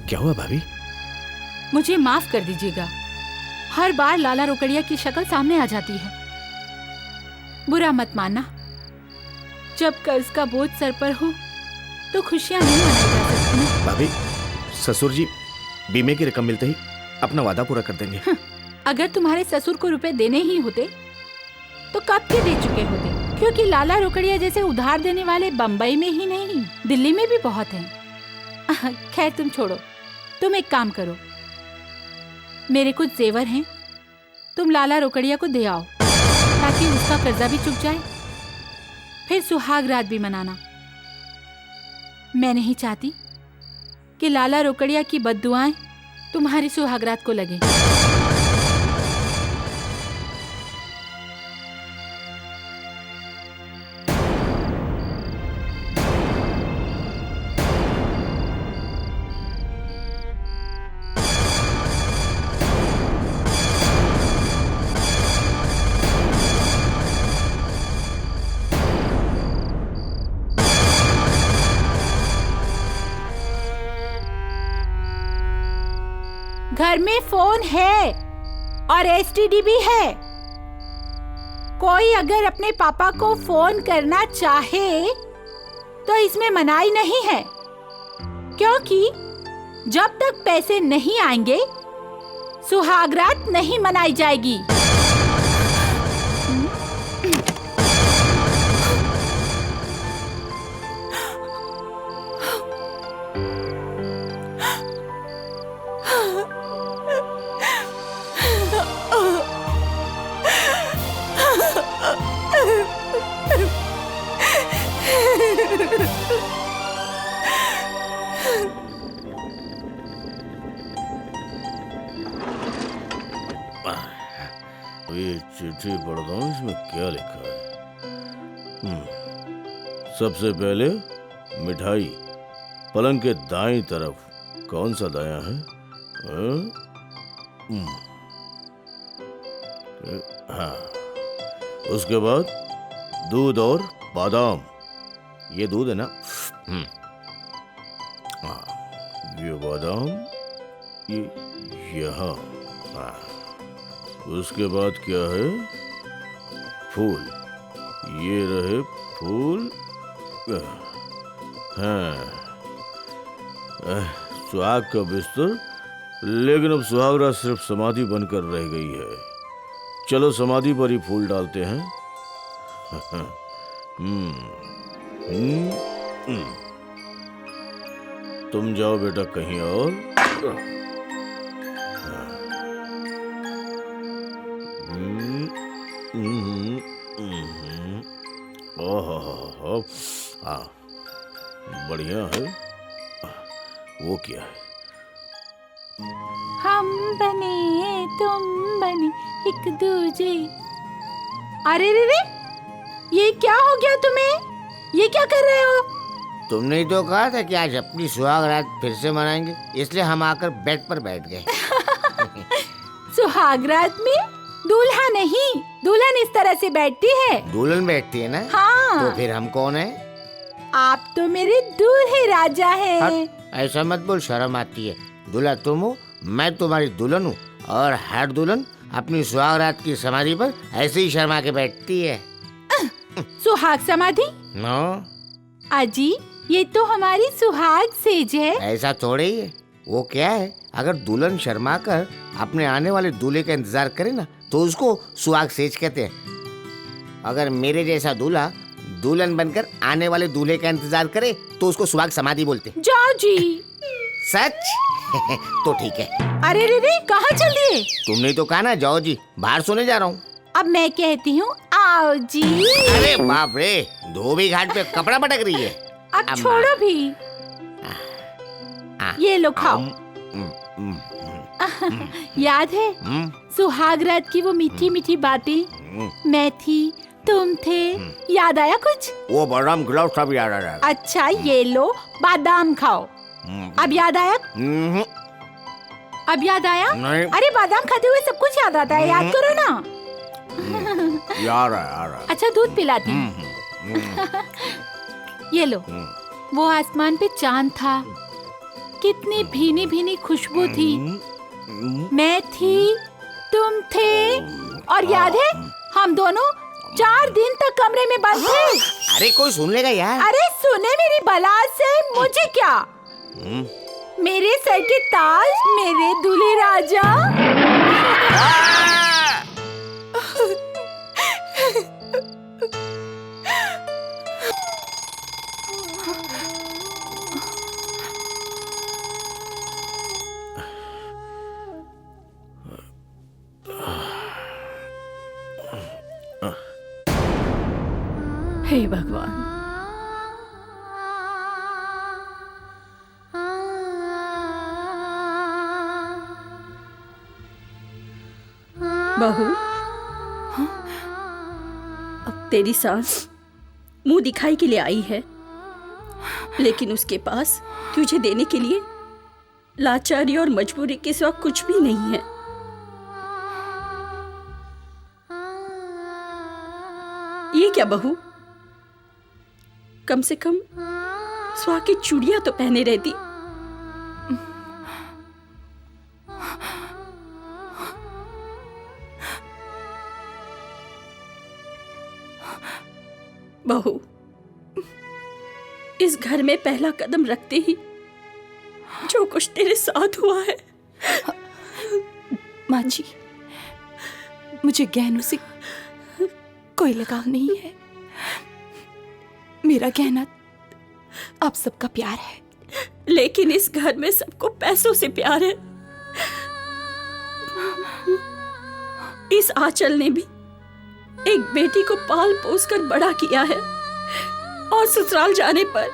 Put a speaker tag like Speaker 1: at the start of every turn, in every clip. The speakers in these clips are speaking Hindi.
Speaker 1: क्या हुआ भाभी?
Speaker 2: मुझे माफ कर दीजिएगा, हर बार लाला रोकड़िया की शक्ल सामने आ जाती है। बुरा मत मानना, जब कर्ज का बोझ सर पर हो तो खुशियां नहीं मनाई जा सकती ना।
Speaker 1: भाभी, ससुर जी बीमे की रकम मिलते ही अपना वादा पूरा कर देंगे।
Speaker 2: अगर तुम्हारे ससुर को रुपए देने ही होते तो कब के दे चुके होते, क्योंकि लाला रोकड़िया जैसे उधार देने वाले बम्बई में ही नहीं, दिल्ली में भी बहुत हैं। खैर तुम छोड़ो, तुम एक काम करो, मेरे कुछ जेवर हैं, तुम लाला रोकड़िया को दे आओ ताकि उसका कर्जा भी चुक जाए, फिर सुहाग रात भी मनाना। मैं नहीं चाहती कि लाला रोकड़िया की बद्दुआएं तुम्हारी सुहाग रात को लगे। घर में फोन है और एसटीडी भी है। कोई अगर अपने पापा को फोन करना चाहे तो इसमें मनाही नहीं है, क्योंकि जब तक पैसे नहीं आएंगे सुहागरात नहीं मनाई जाएगी।
Speaker 3: ये चिट्ठी पढ़ता हूँ, इसमें क्या लिखा है? सबसे पहले मिठाई पलंग के दाईं तरफ। कौन सा दायां है? हाँ। उसके बाद दूध और बादाम। ये दूध है ना? हाँ, ये बादाम ये यहाँ। हाँ। उसके बाद क्या है? फूल। ये रहे फूल। हाँ। सुहाग का बिस्तर, लेकिन अब सुहागरात सिर्फ समाधि बनकर रह गई है। चलो समाधि पर ही फूल डालते हैं। तुम जाओ बेटा कहीं और। ओहो, हाँ, बढ़िया है। वो क्या है?
Speaker 2: हम बने तुम बने एक दूजे। अरे रे रे, ये क्या हो गया तुम्हें? ये क्या कर रहे हो?
Speaker 4: तुमने ही तो कहा था कि आज अपनी सुहाग रात फिर से मनाएंगे, इसलिए हम आकर बेड पर बैठ गए।
Speaker 2: सुहाग रात में दूल्हा नहीं, दुल्हन इस तरह से बैठती है।
Speaker 4: दुल्हन बैठती है ना?
Speaker 2: हाँ।
Speaker 4: तो फिर हम कौन है?
Speaker 2: आप तो मेरे दूल्हे राजा हैं।
Speaker 4: ऐसा मत बोल, शर्म आती है। दूल्हा तुम हो, मैं तुम्हारी दुल्हन हूँ, और हर दुल्हन अपनी सुहाग रात की समाधि पर ऐसे ही शर्मा के बैठती है।
Speaker 2: सुहाग समाधि?
Speaker 4: नो
Speaker 2: अजी, ये तो हमारी सुहाग सेज है।
Speaker 4: ऐसा थोड़े ही है। वो क्या है, अगर दुल्हन शर्मा कर अपने आने वाले दूल्हे का इंतजार करे ना, तो उसको सुहाग सेज कहते हैं। अगर मेरे जैसा दूल्हा दुल्हन बनकर आने वाले दूल्हे का इंतजार करे तो उसको सुहाग समाधि बोलते।
Speaker 2: जाओ जी।
Speaker 4: सच? तो ठीक है।
Speaker 2: अरे रे रे, कहाँ चल दिए?
Speaker 4: तुमने तो कहा ना जाओ जी, बाहर सोने जा रहा हूँ।
Speaker 2: अब मैं कहती हूँ आओ जी।
Speaker 4: अरे बाप रे, धोबी घाट पे कपड़ा पटक रही है।
Speaker 2: अब छोड़ो भी, ये लो खाओ। याद है सुहाग रात की वो मीठी मीठी बातें? मैं थी, तुम थे, याद आया कुछ?
Speaker 4: वो बादाम खिलाओ, सब याद आ रहा है।
Speaker 2: अच्छा ये लो बादाम खाओ। अब याद आया? अब याद आया?
Speaker 4: नहीं।
Speaker 2: अरे बादाम खाते हुए सब कुछ याद आता है, याद करो ना।
Speaker 4: याद आ रहा है।
Speaker 2: अच्छा दूध पिलाती हूँ। ये लो, वो आसमान पे चांद था, कितनी भीनी भीनी खुशबू थी। मैं थी, तुम थे, और याद है हम दोनों 4 दिन तक कमरे में बंद थे।
Speaker 4: अरे कोई सुन लेगा यार।
Speaker 2: अरे सुने मेरी बला से, मुझे क्या। मेरे सर के ताज, मेरे दूल्हे राजा। हे भगवान,
Speaker 5: बहू, अब तेरी सास मुंह दिखाई के लिए आई है, लेकिन उसके पास तुझे देने के लिए लाचारी और मजबूरी के सिवा कुछ भी नहीं है। ये क्या बहू, कम से कम सुहाग की चूड़ियां तो पहने रहती। बहू, इस घर में पहला कदम रखते ही जो कुछ तेरे साथ हुआ है।
Speaker 6: माँ जी, मुझे गहनों से कोई लगाव नहीं है। मेरा गहना आप सबका प्यार है।
Speaker 5: लेकिन इस घर में सबको पैसों से प्यार है। इस आंचल ने भी एक बेटी को पाल पोस कर बड़ा किया है, और ससुराल जाने पर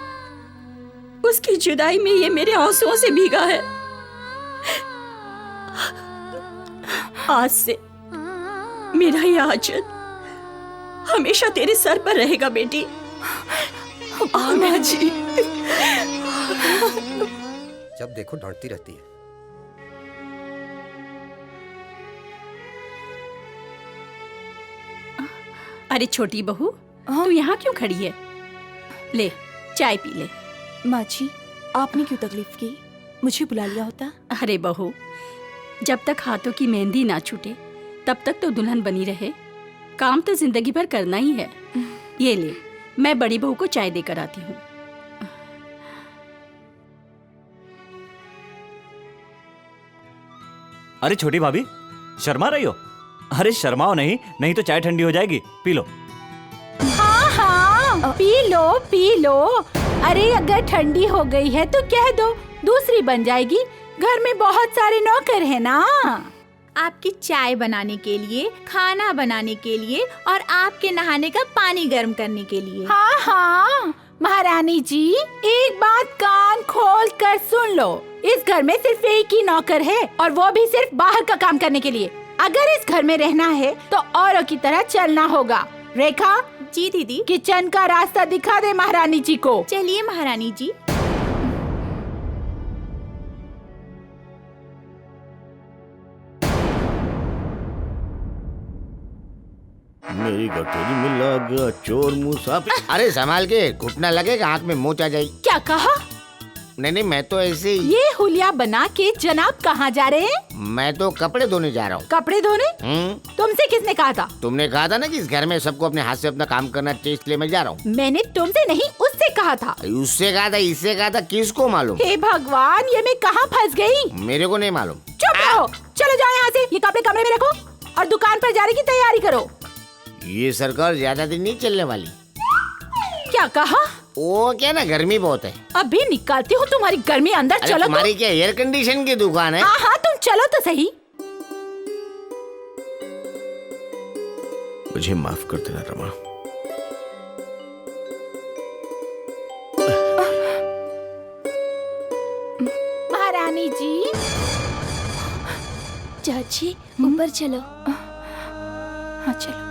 Speaker 5: उसकी जुदाई में ये मेरे आंसुओं से भीगा है। आज से मेरा ये आंचल हमेशा तेरे सर पर रहेगा बेटी।
Speaker 6: माँ जी,
Speaker 7: जब देखो डांटती रहती है।
Speaker 5: अरे छोटी बहू, तू यहाँ क्यों खड़ी है? ले चाय पी ले।
Speaker 6: माँ जी, आपने क्यों तकलीफ की? मुझे बुला लिया होता।
Speaker 5: अरे बहू, जब तक हाथों की मेहंदी ना छूटे तब तक तो दुल्हन बनी रहे। काम तो जिंदगी भर करना ही है। ये ले, मैं बड़ी बहू को चाय देकर आती हूँ।
Speaker 8: अरे छोटी भाभी, शर्मा रही हो? अरे शर्माओ नहीं, नहीं तो चाय ठंडी हो जाएगी। P low.
Speaker 2: हाँ हाँ, पी लो पी लो। अरे अगर ठंडी हो गई है तो कह दो, दूसरी बन जाएगी। घर में बहुत सारे नौकर हैं ना।
Speaker 9: आपकी चाय बनाने के लिए, खाना बनाने के लिए और आपके नहाने का पानी गर्म करने के लिए।
Speaker 2: हाँ हाँ महारानी जी, एक बात कान खोल कर सुन लो। इस घर में सिर्फ एक ही नौकर है, और वो भी सिर्फ बाहर का काम करने के लिए। अगर इस घर में रहना है तो औरों की तरह चलना होगा। रेखा
Speaker 9: जी दीदी।
Speaker 2: किचन का रास्ता दिखा दे महारानी जी को।
Speaker 9: चलिए महारानी जी।
Speaker 3: मेरी गठोरी में लग गया चोर मुसाफिर।
Speaker 4: अरे संभाल के, घुटना लगेगा, आंख में मोच आ जाएगी।
Speaker 2: क्या कहा?
Speaker 4: नहीं मैं तो ऐसे ही।
Speaker 2: ये हुलिया बना के जनाब कहाँ जा रहे हैं?
Speaker 4: मैं तो कपड़े धोने जा रहा हूँ।
Speaker 2: कपड़े धोने? तुमसे किसने कहा था?
Speaker 4: तुमने कहा था ना कि इस घर में सबको अपने हाथ से अपना काम करना चाहिए, इसलिए मैं जा रहा हूँ।
Speaker 2: मैंने तुमसे नहीं, उससे कहा था।
Speaker 4: उससे कहा था, इससे कहा था, किसको मालूम?
Speaker 2: हे भगवान, ये मैं कहाँ फंस गई?
Speaker 4: मेरे को नहीं मालूम।
Speaker 2: चुप रहो, चलो जाओ यहाँ से। ये कपड़े कमरे में रखो और दुकान पर जाने की तैयारी करो।
Speaker 4: ये सरकार ज्यादा दिन नहीं चलने वाली।
Speaker 2: क्या कहा?
Speaker 4: वो क्या ना, गर्मी बहुत है।
Speaker 2: अभी निकालती हूँ तुम्हारी गर्मी अंदर।
Speaker 4: अरे
Speaker 2: चलो।
Speaker 4: तुम्हारी क्या एयर कंडीशन की दुकान है?
Speaker 2: हाँ हाँ, तुम चलो तो सही।
Speaker 3: मुझे माफ कर देना रमा।
Speaker 2: महारानी जी।
Speaker 9: चाची ऊपर चलो।
Speaker 2: हाँ चलो।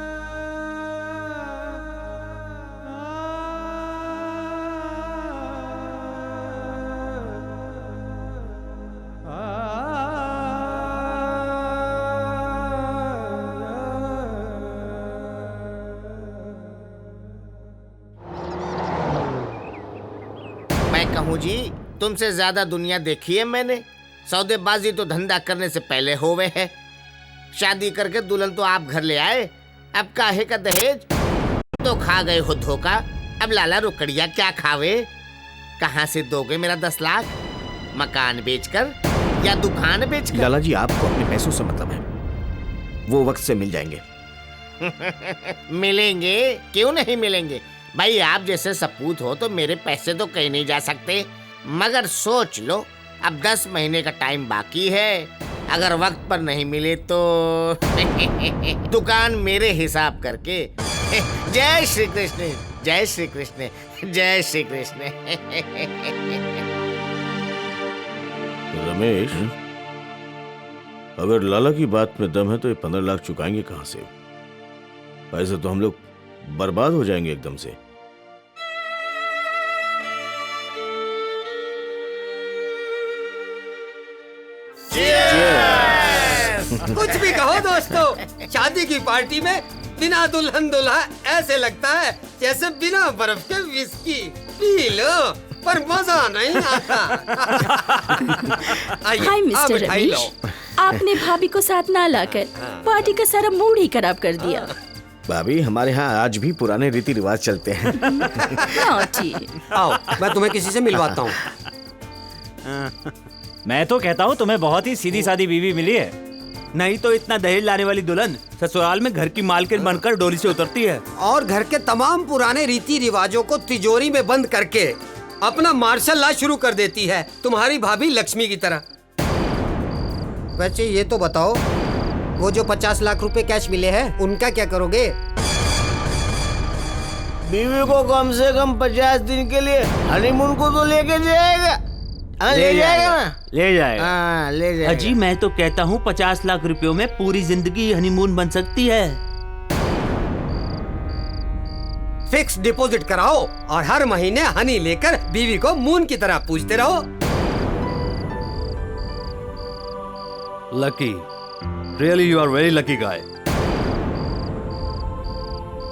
Speaker 4: मैं कहूँ जी, तुमसे ज्यादा दुनिया देखी है मैंने। सौदेबाजी तो धंधा करने से पहले होवे है। शादी करके दुल्हन तो आप घर ले आए, अब काहे का दहेज? तो खा गए हो धोखा, अब लाला रुकड़िया क्या खावे? कहाँ से दोगे मेरा 10 लाख? मकान बेचकर या दुकान बेचकर?
Speaker 1: लाला जी, आपको अपने पैसों से मतलब है, वो वक्त से मिल जाएंगे।
Speaker 4: मिलेंगे, क्यों नहीं मिलेंगे भाई। आप जैसे सपूत हो तो मेरे पैसे तो कहीं नहीं जा सकते। मगर सोच लो, अब 10 महीने का टाइम बाकी है। अगर वक्त पर नहीं मिले तो दुकान मेरे हिसाब करके। जय श्री कृष्ण, जय श्री कृष्ण, जय श्री कृष्ण।
Speaker 3: रमेश, अगर लाला की बात में दम है तो ये 15 लाख चुकाएंगे कहां से? ऐसे तो हम लोग बर्बाद हो जाएंगे एकदम से।
Speaker 7: कुछ भी कहो दोस्तों, शादी की पार्टी में बिना दुल्हन दुल्हा ऐसे लगता है जैसे बिना बर्फ के विस्की पी लो, पर मजा नहीं आता।
Speaker 5: हाय मिस्टर रमेश, आपने भाभी को साथ ना लाकर पार्टी का सारा मूड ही खराब कर दिया।
Speaker 1: भाभी, हमारे यहाँ आज भी पुराने रीति रिवाज चलते हैं।
Speaker 7: आओ, मैं तुम्हें किसी से मिलवाता हूँ।
Speaker 8: मैं तो कहता हूँ तुम्हें बहुत ही सीधी सादी बीवी मिली है।
Speaker 10: नहीं तो इतना दहेज लाने वाली दुल्हन ससुराल में घर की मालकिन बनकर डोली से उतरती है
Speaker 7: और घर के तमाम पुराने रीति रिवाजों को तिजोरी में बंद करके अपना मार्शल लॉ शुरू कर देती है, तुम्हारी भाभी लक्ष्मी की तरह। वैसे ये तो बताओ, वो जो 50 लाख रुपए कैश मिले हैं उनका क्या करोगे?
Speaker 4: बीवी को कम से कम 50 दिन के लिए हनीमून को तो लेके जाएगा। ले जाएगा ना?
Speaker 10: ले जाएगा।
Speaker 4: हाँ, ले जाएगा।
Speaker 10: अजी, मैं तो कहता हूँ 50 लाख रुपयों में पूरी जिंदगी हनीमून बन सकती है।
Speaker 7: फिक्स डिपॉजिट कराओ और हर महीने हनी लेकर बीवी को मून की तरह पूछते रहो।
Speaker 10: Lucky, really you are very lucky guy.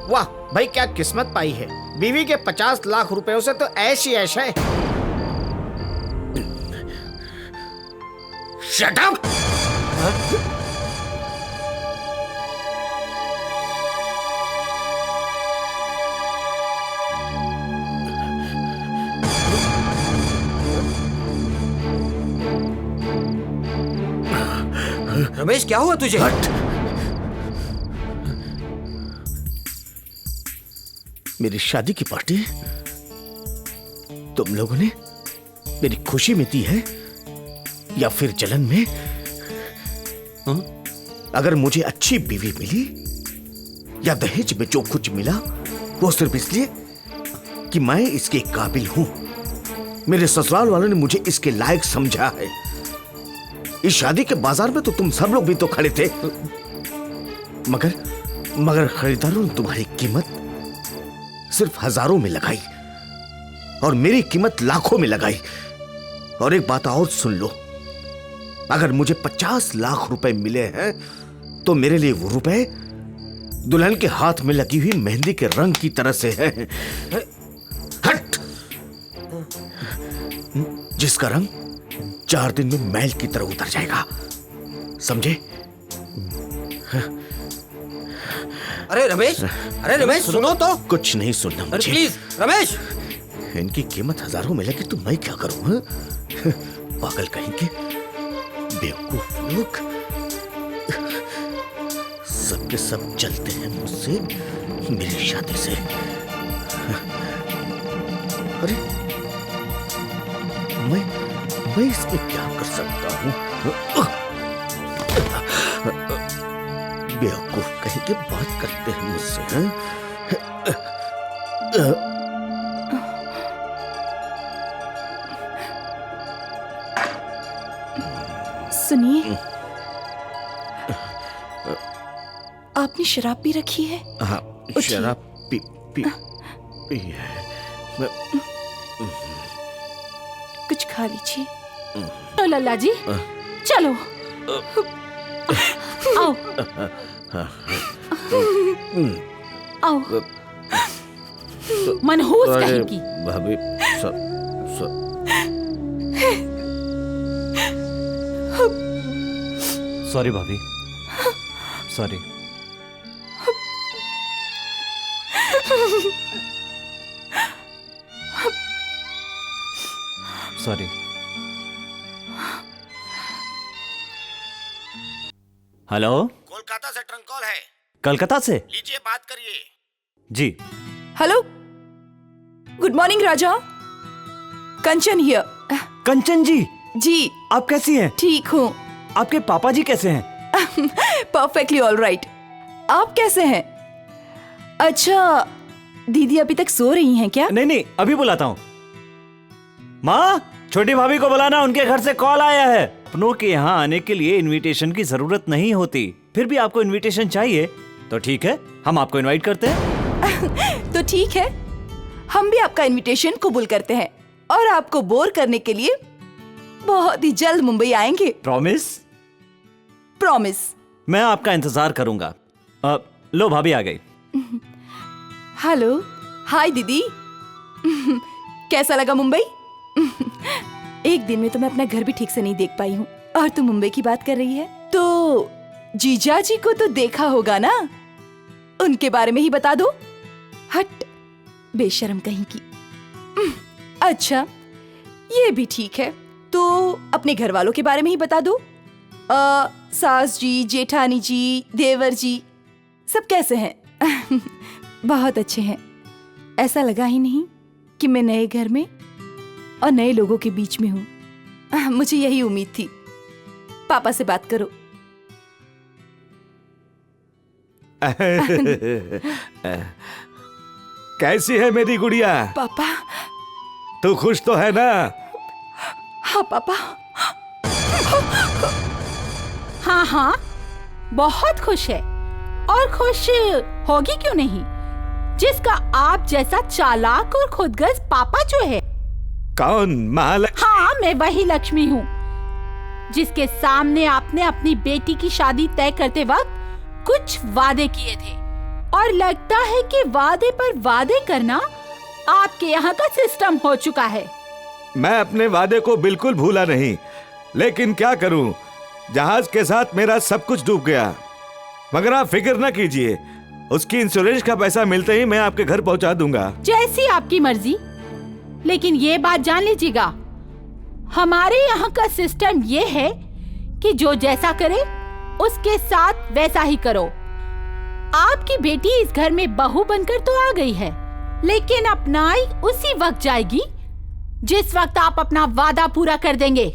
Speaker 4: वाह भाई, क्या किस्मत पाई है। बीवी के 50 लाख रुपयों से तो ऐसी ऐश है। Shut up!
Speaker 7: रमेश, क्या हुआ तुझे?
Speaker 1: मेरी शादी की पार्टी तुम लोगों ने मेरी खुशी में दी है या फिर जलन में? अगर मुझे अच्छी बीवी मिली या दहेज में जो कुछ मिला वो सिर्फ इसलिए कि मैं इसके काबिल हूं। मेरे ससुराल वालों ने मुझे इसके लायक समझा है। इस शादी के बाजार में तो तुम सब लोग भी तो खड़े थे, मगर खरीदारों ने तुम्हारी कीमत सिर्फ हजारों में लगाई और मेरी कीमत लाखों में लगाई। और एक बात और सुन लो, अगर मुझे 50 लाख रुपए मिले हैं तो मेरे लिए वो रुपए दुल्हन के हाथ में लगी हुई मेहंदी के रंग की तरह से है। हट! जिसका रंग 4 दिन में मैल की तरह उतर जाएगा, समझे?
Speaker 7: अरे रमेश, सुनो तो।
Speaker 1: कुछ नहीं सुनना मुझे।
Speaker 7: प्लीज रमेश।
Speaker 1: इनकी कीमत हजारों में लगी तो मैं क्या करूं? हाँ? पागल कहेंगे, बेवकूफ लोग। सबके सब चलते हैं मुझसे, मेरी शादी से। अरे मैं इसमें क्या कर सकता हूं? बेवकूफ कहेंगे, बात करते हैं मुझसे। हैं?
Speaker 6: सुनिए, आपने शराब भी रखी है?
Speaker 1: हाँ, शराब पी है।
Speaker 6: कुछ खा लीजिए।
Speaker 2: तो लल्ला जी, चलो आओ आओ। मनहूस कहेगी।
Speaker 3: भाभी,
Speaker 8: सॉरी भाभी, सॉरी। सॉरी। हेलो,
Speaker 4: कोलकाता से ट्रंक कॉल है।
Speaker 8: कलकत्ता से?
Speaker 4: लीजिए, बात करिए।
Speaker 8: जी।
Speaker 6: Hello, good morning Raja, Kanchan here.
Speaker 8: Kanchan ji.
Speaker 6: जी।
Speaker 8: आप कैसी हैं?
Speaker 6: ठीक हूँ।
Speaker 8: आपके पापा जी कैसे हैं?
Speaker 6: Perfectly all right. आप कैसे हैं? अच्छा, दीदी अभी तक सो रही हैं क्या?
Speaker 8: नहीं, अभी बुलाता हूँ। माँ, छोटी भाभी को बुलाना, उनके घर से कॉल आया है। अपनों के यहाँ आने के लिए इनविटेशन की जरूरत नहीं होती, फिर भी आपको इनविटेशन चाहिए तो ठीक है, हम आपको इनवाइट करते हैं।
Speaker 6: तो ठीक है, हम भी आपका इनविटेशन कबूल करते हैं और आपको बोर करने के लिए बहुत ही जल्द मुंबई आएंगे।
Speaker 8: प्रॉमिस?
Speaker 6: प्रॉमिस।
Speaker 8: मैं आपका इंतजार करूंगा। लो भाभी आ गई।
Speaker 6: हेलो, हाय दीदी। कैसा लगा मुंबई? एक दिन में तो मैं अपना घर भी ठीक से नहीं देख पाई हूँ और तू मुंबई की बात कर रही है। तो जीजा जी को तो देखा होगा ना, उनके बारे में ही बता दो। हट, बेशर्म कहीं की। अच्छा, ये भी ठीक है, तो अपने घर वालों के बारे में ही बता दो। सास जी, जेठानी जी, देवर जी, सब कैसे हैं? बहुत अच्छे हैं। ऐसा लगा ही नहीं कि मैं नए घर में और नए लोगों के बीच में हूँ। मुझे यही उम्मीद थी। पापा से बात करो।
Speaker 3: कैसी है मेरी गुड़िया?
Speaker 6: पापा।
Speaker 3: तू खुश तो है ना?
Speaker 6: हाँ पापा।
Speaker 2: हाँ, बहुत खुश है। और खुश होगी क्यों नहीं, जिसका आप जैसा चालाक और खुदगर्ज पापा जो है।
Speaker 3: कौन? महालक्ष्मी?
Speaker 2: हाँ, मैं वही लक्ष्मी हूँ जिसके सामने आपने अपनी बेटी की शादी तय करते वक्त कुछ वादे किए थे, और लगता है कि वादे पर वादे करना आपके यहाँ का सिस्टम हो चुका है।
Speaker 3: मैं अपने वादे को बिल्कुल भूला नहीं, लेकिन क्या करूं, जहाज के साथ मेरा सब कुछ डूब गया। मगर आप फिक्र न कीजिए, उसकी इंश्योरेंस का पैसा मिलते ही मैं आपके घर पहुंचा दूंगा।
Speaker 2: जैसी आपकी मर्जी, लेकिन ये बात जान लीजिएगा, हमारे यहाँ का सिस्टम ये है कि जो जैसा करे उसके साथ वैसा ही करो। आपकी बेटी इस घर में बहू बनकर तो आ गई है, लेकिन अपनाई उसी वक्त जाएगी जिस वक्त आप अपना वादा पूरा कर देंगे।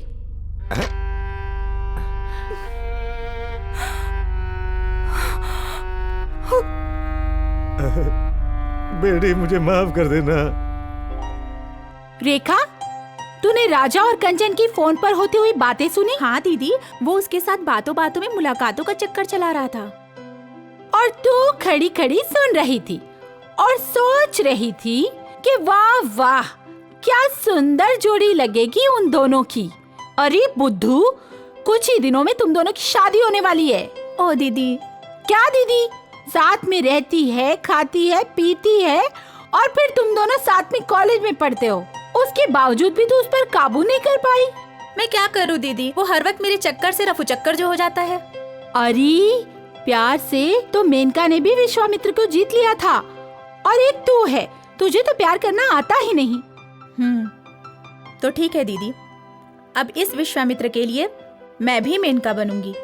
Speaker 3: बेटी, मुझे माफ कर देना।
Speaker 2: रेखा, तूने राजा और कंचन की फोन पर होती हुई बातें सुनी?
Speaker 9: हाँ दीदी, वो उसके साथ बातों बातों में मुलाकातों का चक्कर चला रहा था।
Speaker 2: और तू खड़ी खड़ी सुन रही थी और सोच रही थी कि वाह वाह, क्या सुंदर जोड़ी लगेगी उन दोनों की। अरे बुद्धू, कुछ ही दिनों में तुम दोनों की शादी होने वाली है।
Speaker 9: ओ दीदी।
Speaker 2: क्या दीदी? साथ में रहती है, खाती है, पीती है, और फिर तुम दोनों साथ में कॉलेज में पढ़ते हो। उसके बावजूद भी तू उस पर काबू नहीं कर पाई।
Speaker 9: मैं क्या करूं दीदी, वो हर वक्त मेरे चक्कर से रफू चक्कर जो हो जाता है।
Speaker 2: अरे प्यार से तो मेनका ने भी विश्वामित्र को जीत लिया था, और एक तू है, तुझे तो प्यार करना आता ही नहीं।
Speaker 9: तो ठीक है दीदी, अब इस विश्वामित्र के लिए मैं भी मेनका बनूंगी।